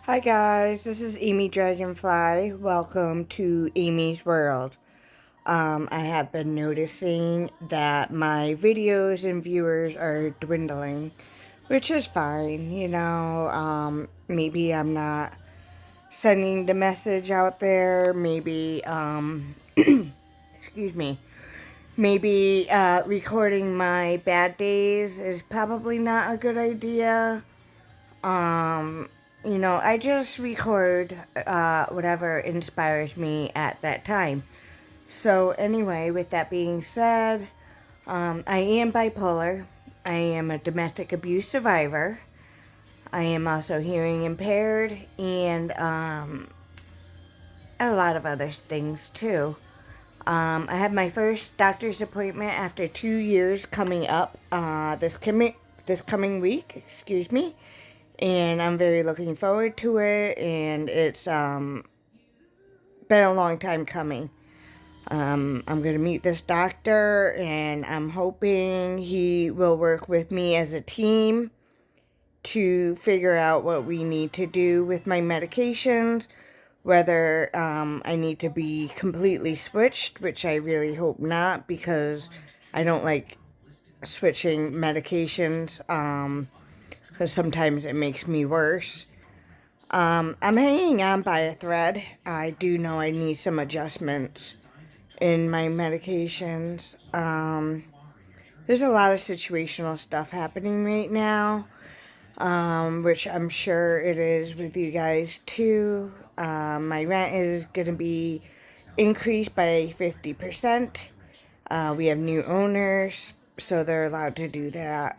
Hi guys, this is Amy Dragonfly. Welcome to Amy's World. I have been noticing that my videos and viewers are dwindling, which is fine, maybe I'm not sending the message out there, maybe, excuse me, maybe recording my bad days is probably not a good idea. I just record whatever inspires me at that time. So anyway, with that being said, I am bipolar. I am a domestic abuse survivor. I am also hearing impaired and a lot of other things too. I have my first doctor's appointment after 2 years coming up this coming week. Excuse me. And I'm very looking forward to it, and it's been a long time coming. I'm going to meet this doctor, and I'm hoping he will work with me as a team to figure out what we need to do with my medications, whether I need to be completely switched, which I really hope not, because I don't like switching medications, because sometimes it makes me worse. I'm hanging on by a thread. I do know I need some adjustments in my medications. There's a lot of situational stuff happening right now, which I'm sure it is with you guys too. My rent is going to be increased by 50%. We have new owners, so they're allowed to do that.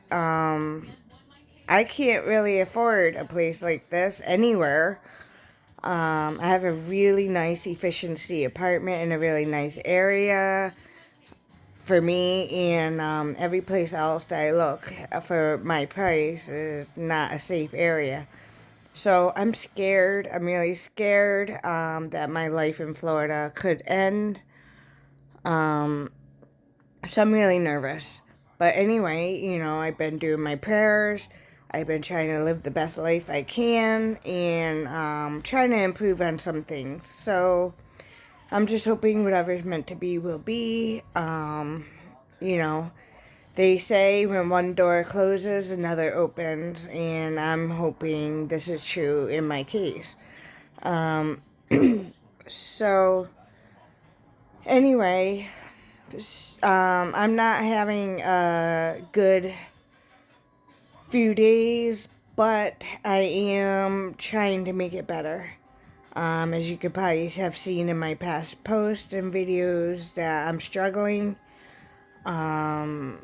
I can't really afford a place like this anywhere. I have a really nice efficiency apartment in a really nice area for me, and every place else that I look for my price is not a safe area. So I'm scared. I'm really scared that my life in Florida could end. So I'm really nervous. But anyway, I've been doing my prayers. I've been trying to live the best life I can and trying to improve on some things. So I'm just hoping whatever's meant to be will be. You know, they say when one door closes, another opens. And I'm hoping this is true in my case. Um, so, anyway, I'm not having a good few days, but I am trying to make it better. As you could probably have seen in my past posts and videos that I'm struggling. I'm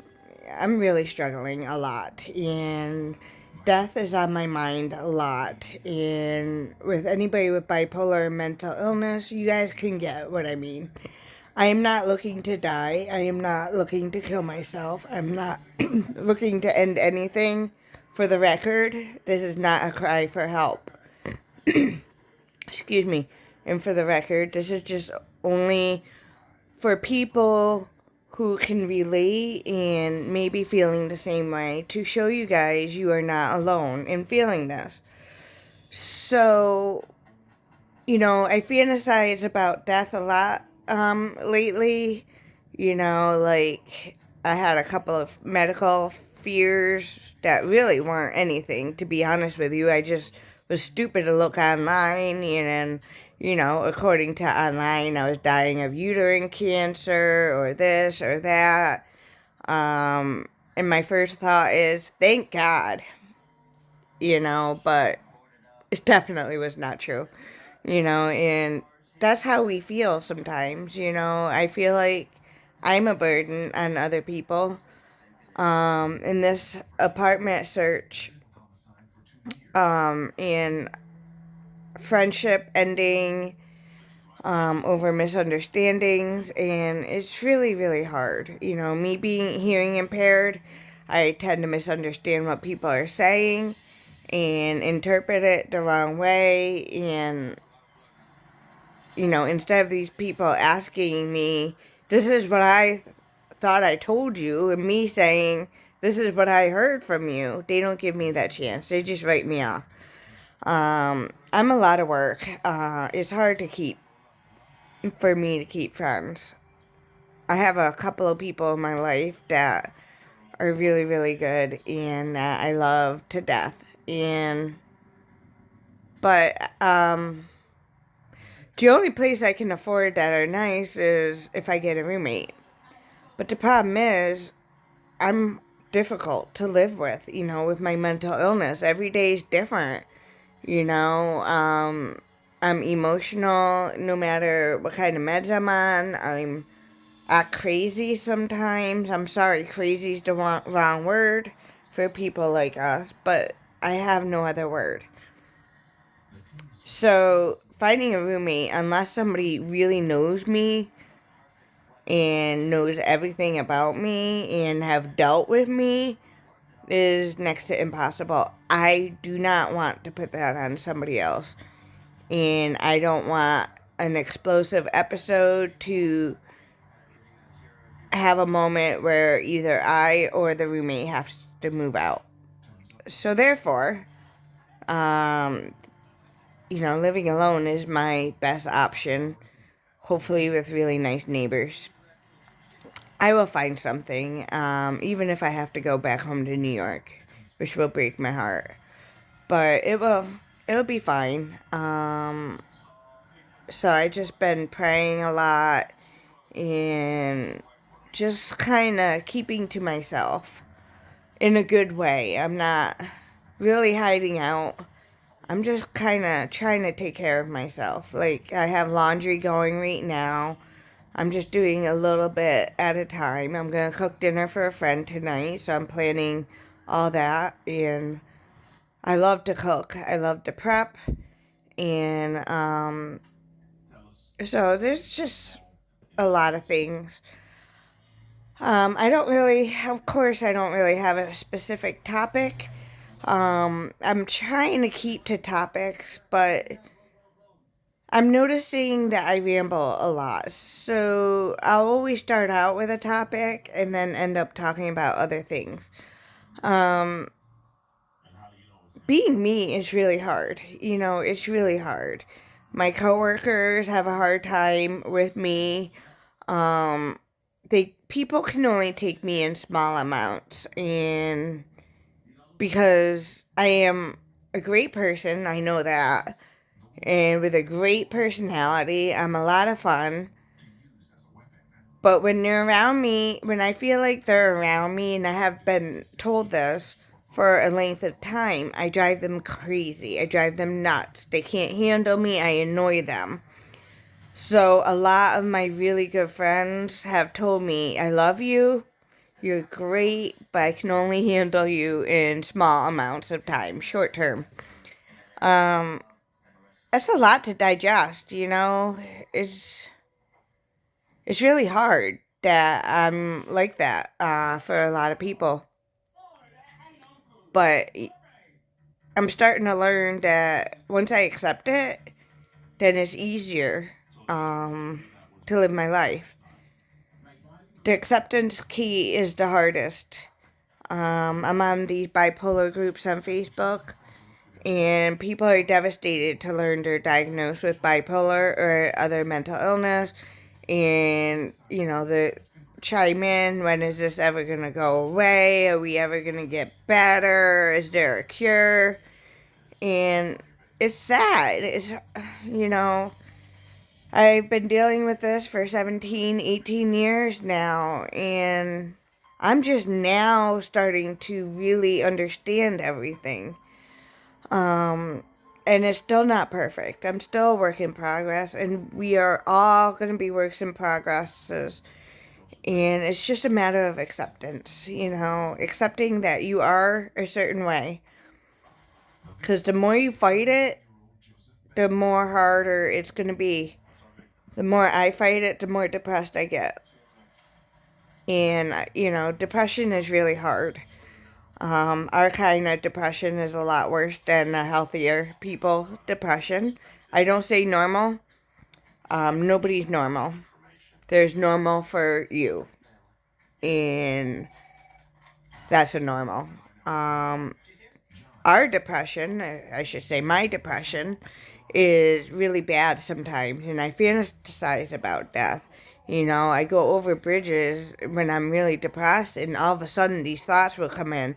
really struggling a lot, and death is on my mind a lot. And with anybody with bipolar and mental illness, you guys can get what I mean. I am not looking to die. I am not looking to kill myself. I'm not looking to end anything. For the record, this is not a cry for help. Excuse me. And for the record, this is just only for people who can relate and maybe feeling the same way, to show you guys you are not alone in feeling this. So, I fantasize about death a lot lately. Like I had a couple of medical fears that really weren't anything, to be honest with you. I just was stupid to look online, and according to online, I was dying of uterine cancer or this or that. And my first thought is, thank God, but it definitely was not true, and that's how we feel sometimes, I feel like I'm a burden on other people. In this apartment search, and friendship ending, over misunderstandings, and it's really, really hard. Me being hearing impaired, I tend to misunderstand what people are saying and interpret it the wrong way, and instead of these people asking me, this is what I thought I told you, and me saying, this is what I heard from you, they don't give me that chance. They just write me off. I'm a lot of work. It's hard for me to keep friends. I have a couple of people in my life that are really, really good and that I love to death. But the only place I can afford that are nice is if I get a roommate. But the problem is, I'm difficult to live with, with my mental illness. Every day is different, you know. I'm emotional no matter what kind of meds I'm on. I'm act crazy sometimes. I'm sorry, crazy is the wrong word for people like us, but I have no other word. So, finding a roommate, unless somebody really knows me and knows everything about me and have dealt with me, is next to impossible. I do not want to put that on somebody else. And I don't want an explosive episode to have a moment where either I or the roommate have to move out. So therefore, um, living alone is my best option. Hopefully with really nice neighbors. I will find something, even if I have to go back home to New York, which will break my heart. But it'll be fine. So I just been praying a lot and just kind of keeping to myself in a good way. I'm not really hiding out. I'm just kind of trying to take care of myself. Like, I have laundry going right now. I'm just doing a little bit at a time. I'm going to cook dinner for a friend tonight, so I'm planning all that. And I love to cook. I love to prep. And so there's just a lot of things. Of course, I don't really have a specific topic. I'm trying to keep to topics, but I'm noticing that I ramble a lot. So I'll always start out with a topic and then end up talking about other things. Um, Being me is really hard. It's really hard. My coworkers have a hard time with me. Um, people can only take me in small amounts, and because I am a great person, I know that, and with a great personality, I'm a lot of fun. But when they're around me, when I feel like they're around me, and I have been told this for a length of time, I drive them crazy. I drive them nuts. They can't handle me. I annoy them. So a lot of my really good friends have told me, I love you, you're great, but I can only handle you in small amounts of time, short term. Um, that's a lot to digest, It's really hard that I'm like that for a lot of people. But I'm starting to learn that once I accept it, then it's easier to live my life. The acceptance key is the hardest. I'm on these bipolar groups on Facebook, and people are devastated to learn they're diagnosed with bipolar or other mental illness, and they chime in, when is this ever going to go away? Are we ever going to get better? Is there a cure? And it's sad. you know, I've been dealing with this for 17, 18 years now, and I'm just now starting to really understand everything. Um, and it's still not perfect. I'm still a work in progress, and we are all going to be works in progresses. And it's just a matter of acceptance, accepting that you are a certain way. Because the more you fight it, the more harder it's going to be. The more I fight it, the more depressed I get. And, depression is really hard. Our kind of depression is a lot worse than the healthier people depression. I don't say normal. Nobody's normal. There's normal for you. And that's a normal. our depression, I should say my depression, is really bad sometimes, and I fantasize about death. You know, I go over bridges when I'm really depressed, and all of a sudden these thoughts will come in.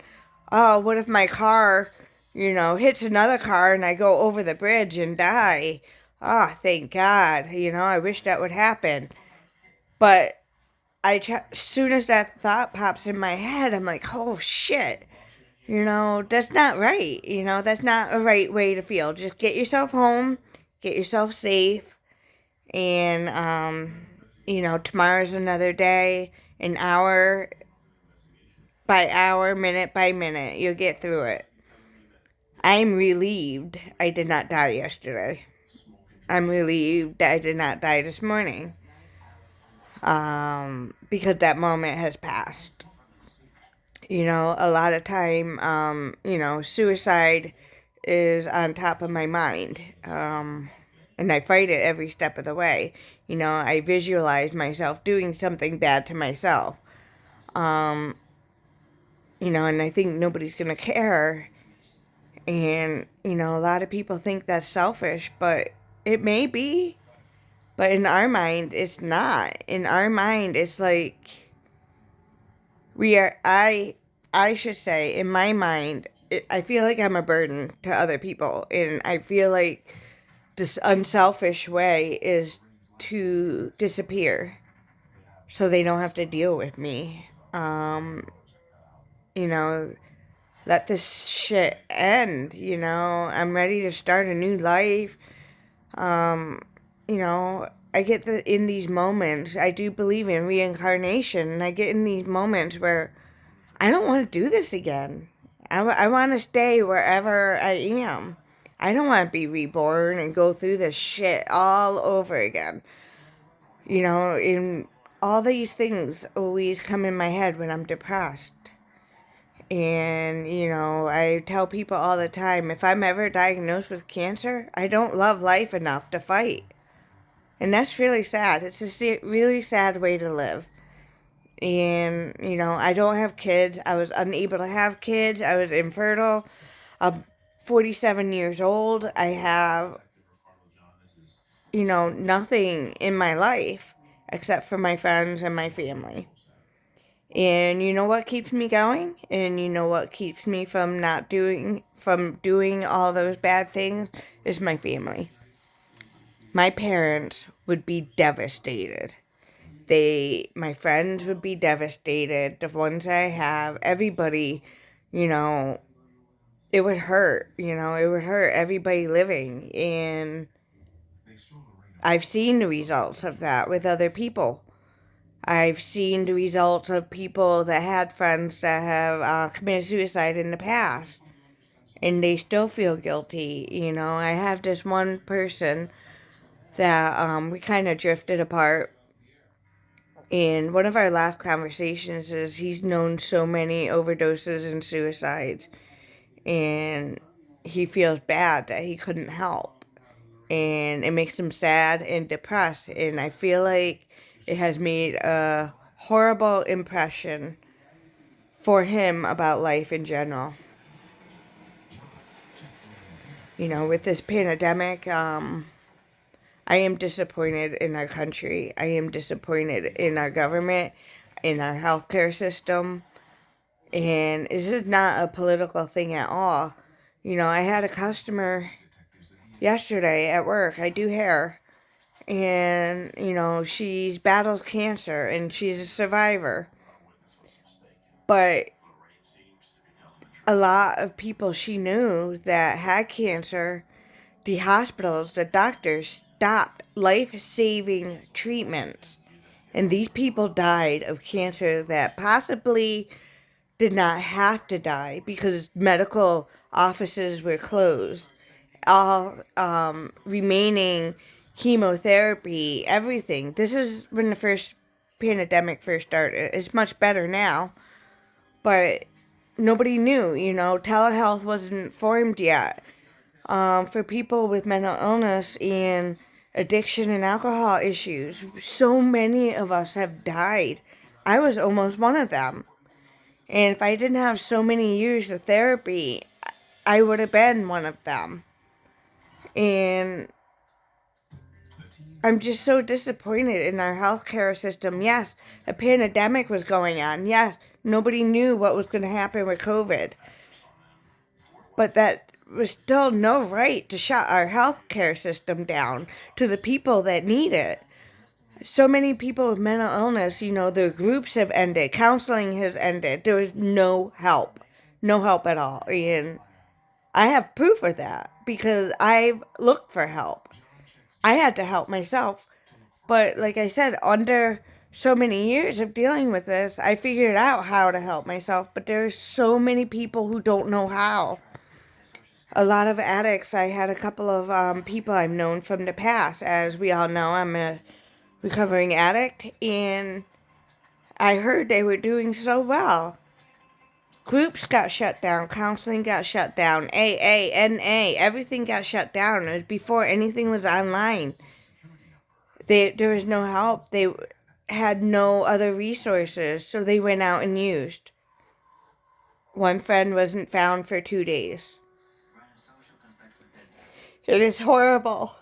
Oh, what if my car, hits another car and I go over the bridge and die? Oh, thank God. I wish that would happen. But as soon as that thought pops in my head, I'm like, oh shit. That's not right. That's not a right way to feel. Just get yourself home, get yourself safe, and, tomorrow's another day, an hour by hour, minute by minute. You'll get through it. I'm relieved I did not die yesterday. I'm relieved that I did not die this morning. Because that moment has passed. A lot of time, suicide is on top of my mind. And I fight it every step of the way. I visualize myself doing something bad to myself. And I think nobody's going to care. And, a lot of people think that's selfish, but it may be. But in our mind, it's not. In our mind, it's like I should say, in my mind, I feel like I'm a burden to other people. And I feel like this unselfish way is to disappear so they don't have to deal with me. You know, let this shit end, I'm ready to start a new life. I get in these moments, I do believe in reincarnation, and I get in these moments where I don't want to do this again. I want to stay wherever I am. I don't want to be reborn and go through this shit all over again. And all these things always come in my head when I'm depressed. And, I tell people all the time, if I'm ever diagnosed with cancer, I don't love life enough to fight. And that's really sad. It's a really sad way to live. And, I don't have kids. I was unable to have kids. I was infertile. I'm 47 years old. I have, nothing in my life except for my friends and my family. And you know what keeps me going? And you know what keeps me from doing all those bad things is my family. My parents would be devastated. My friends would be devastated. The ones I have, everybody, it would hurt. It would hurt everybody living. And I've seen the results of that with other people. I've seen the results of people that had friends that have committed suicide in the past. And they still feel guilty. I have this one person that we kind of drifted apart. And one of our last conversations is he's known so many overdoses and suicides. And he feels bad that he couldn't help. And it makes him sad and depressed. And I feel like it has made a horrible impression for him about life in general. With this pandemic, I am disappointed in our country. I am disappointed in our government, in our healthcare system. And this is not a political thing at all. I had a customer yesterday at work. I do hair. And, she battles cancer and she's a survivor. But a lot of people she knew that had cancer, the hospitals, the doctors stopped life-saving treatments. And these people died of cancer that possibly did not have to die because medical offices were closed. All remaining chemotherapy, everything. This is when the first pandemic first started. It's much better now. But nobody knew, telehealth wasn't formed yet. For people with mental illness and addiction and alcohol issues, so many of us have died. I was almost one of them. And if I didn't have so many years of therapy, I would have been one of them. And I'm just so disappointed in our healthcare system. Yes, a pandemic was going on. Yes, nobody knew what was going to happen with COVID. But that was still no right to shut our healthcare system down to the people that need it. So many people with mental illness, their groups have ended. Counseling has ended. There is no help. No help at all. And I have proof of that because I've looked for help. I had to help myself. But like I said, under so many years of dealing with this, I figured out how to help myself. But there's so many people who don't know how. A lot of addicts. I had a couple of people I've known from the past. As we all know, I'm a recovering addict, and I heard they were doing so well. Groups got shut down, counseling got shut down, AA, NA, everything got shut down. It was before anything was online. There was no help. They had no other resources, so they went out and used. One friend wasn't found for 2 days. It is horrible.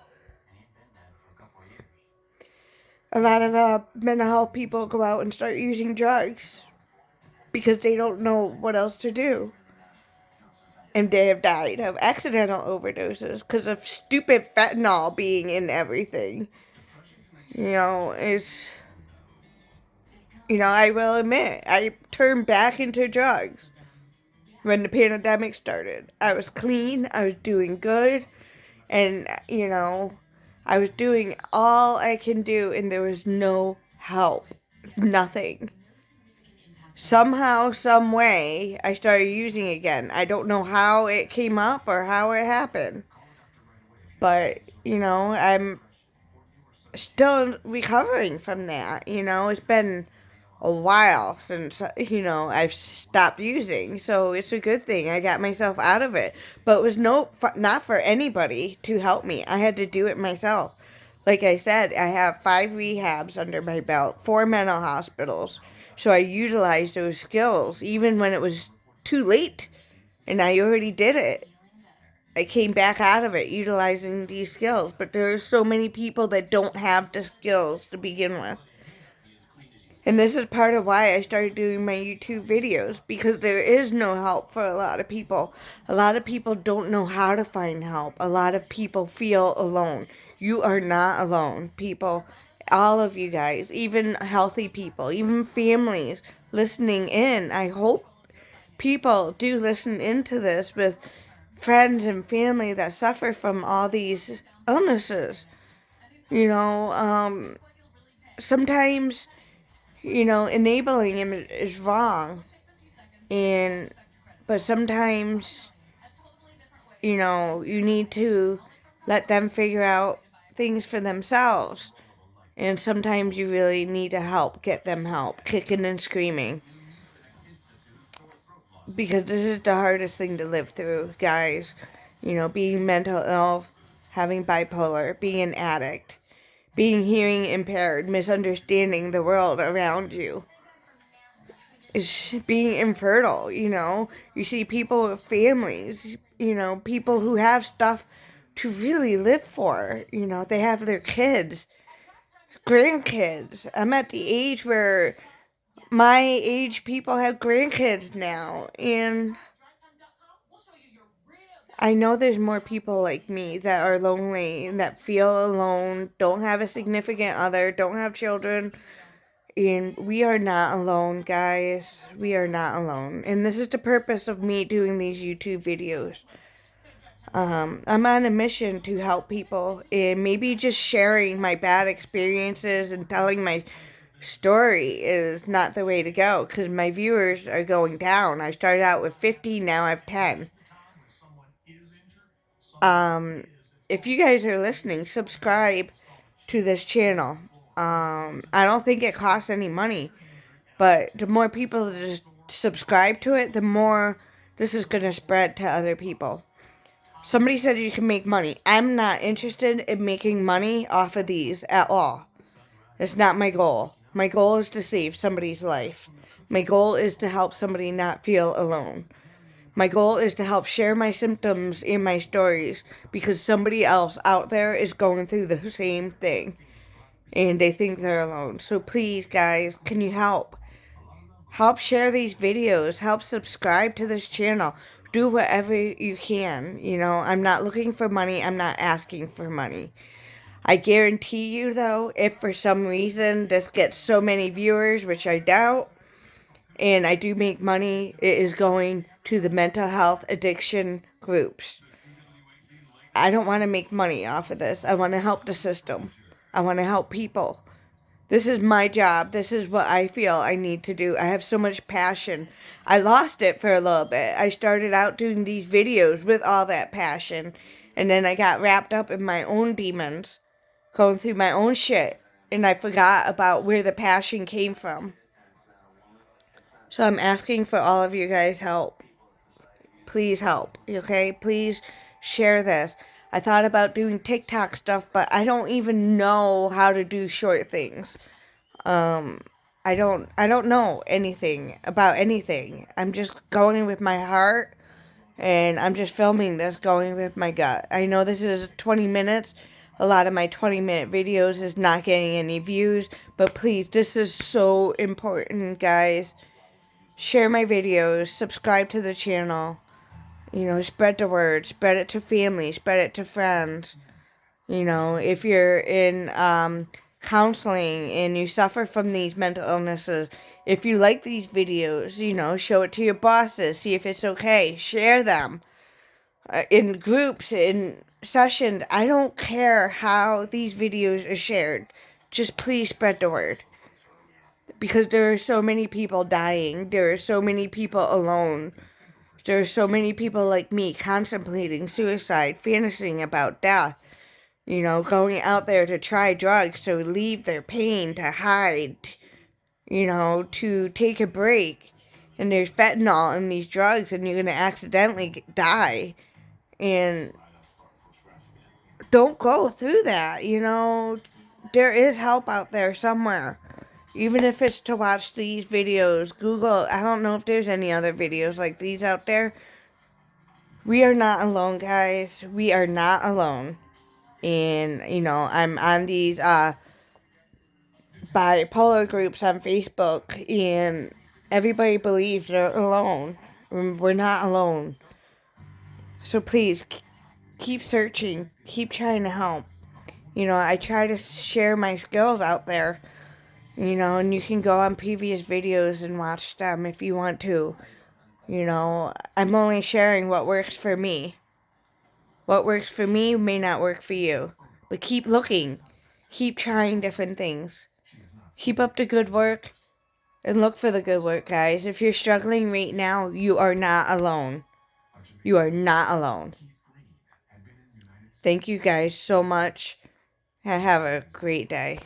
A lot of mental health people go out and start using drugs because they don't know what else to do. And they have died of accidental overdoses because of stupid fentanyl being in everything. I will admit, I turned back into drugs when the pandemic started. I was clean, I was doing good, and, I was doing all I can do, and there was no help. Nothing. Somehow, some way, I started using again. I don't know how it came up or how it happened. But, I'm still recovering from that. It's been a while since, I've stopped using. So it's a good thing. I got myself out of it. But it was not for anybody to help me. I had to do it myself. Like I said, I have 5 rehabs under my belt, 4 mental hospitals. So I utilized those skills even when it was too late. And I already did it. I came back out of it utilizing these skills. But there are so many people that don't have the skills to begin with. And this is part of why I started doing my YouTube videos, because there is no help for a lot of people. A lot of people don't know how to find help. A lot of people feel alone. You are not alone, people. All of you guys, even healthy people, even families listening in. I hope people do listen into this with friends and family that suffer from all these illnesses. Sometimes enabling him is wrong. But sometimes, you need to let them figure out things for themselves. And sometimes you really need to get them help, kicking and screaming. Because this is the hardest thing to live through, guys. Being mental ill, having bipolar, being an addict, being hearing impaired, misunderstanding the world around you. Is being infertile, You see people with families, people who have stuff to really live for. They have their kids, grandkids. I'm at the age where my age people have grandkids now. And I know there's more people like me that are lonely, that feel alone, don't have a significant other, don't have children. And we are not alone, guys. We are not alone. And this is the purpose of me doing these YouTube videos. I'm on a mission to help people. And maybe just sharing my bad experiences and telling my story is not the way to go. Because my viewers are going down. I started out with 50, now I have 10. If you guys are listening, subscribe to this channel. I don't think it costs any money. But the more people that just subscribe to it, the more this is going to spread to other people. Somebody said you can make money. I'm not interested in making money off of these at all. That's not my goal. My goal is to save somebody's life. My goal is to help somebody not feel alone. My goal is to help share my symptoms and my stories because somebody else out there is going through the same thing and they think they're alone. So please, guys, can you help? Help share these videos. Help subscribe to this channel. Do whatever you can. You know, I'm not looking for money. I'm not asking for money. I guarantee you, though, if for some reason this gets so many viewers, which I doubt, and I do make money, it is going to the mental health addiction groups. I don't want to make money off of this. I want to help the system. I want to help people. This is my job. This is what I feel I need to do. I have so much passion. I lost it for a little bit. I started out doing these videos with all that passion, and then I got wrapped up in my own demons, going through my own shit, and I forgot about where the passion came from. So I'm asking for all of you guys' help. Please help, okay? Please share this. I thought about doing TikTok stuff, but I don't even know how to do short things. I don't know anything about anything. I'm just going with my heart, and I'm just filming this going with my gut. I know this is 20 minutes. A lot of my 20-minute videos is not getting any views, but please, this is so important, guys. Share my videos, subscribe to the channel. You know, spread the word, spread it to family, spread it to friends. You know, if you're in counseling and you suffer from these mental illnesses, if you like these videos, you know, show it to your bosses, see if it's okay, share them in groups, in sessions. I don't care how these videos are shared. Just please spread the word. Because there are so many people dying. There are so many people alone. There are so many people like me contemplating suicide, fantasizing about death, you know, going out there to try drugs, to relieve their pain, to hide, you know, to take a break. And there's fentanyl in these drugs, and you're going to accidentally die. And don't go through that, you know. There is help out there somewhere. Even if it's to watch these videos, Google, I don't know if there's any other videos like these out there. We are not alone, guys. We are not alone. And, you know, I'm on these bipolar groups on Facebook, and everybody believes they're alone. We're not alone. So please, keep searching. Keep trying to help. You know, I try to share my skills out there. You know, and you can go on previous videos and watch them if you want to. You know, I'm only sharing what works for me. What works for me may not work for you. But keep looking. Keep trying different things. Keep up the good work. And look for the good work, guys. If you're struggling right now, you are not alone. You are not alone. Thank you guys so much. And have a great day.